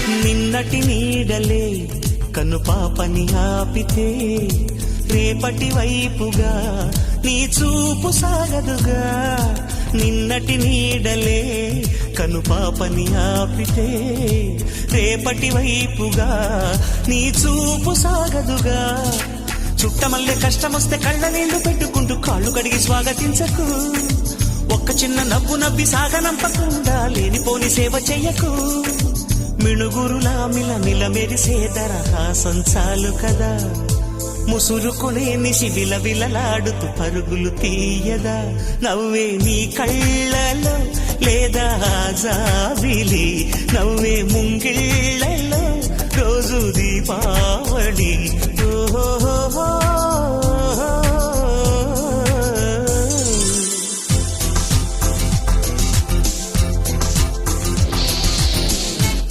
నిన్నటి నీడలే కను పాపని ఆపితే రేపటి వైపుగా నీ చూపు సాగదుగా. నిన్నటి నీడలే కను పాపని ఆపితే రేపటి వైపుగా నీ చూపు సాగదుగా. చుట్టమల్లె కష్టమొస్తే కళ్ళ నీళ్లు పెట్టుకుంటూ కాళ్ళు కడిగి స్వాగతించకు. ఒక్క చిన్న నవ్వు నవ్వి సాగనంపకుండా లేనిపోని సేవ చెయ్యకు. మిణుగురులా మిల మెరిసే దరహాసం చాలు కదా. ముసురుకునే నిశి విలవిలలాడుతూ పరుగులు తీయదా. నవ్వే నీ కళ్ళలో లేదా జాబిలి, నవ్వే ముంగిళ్ళ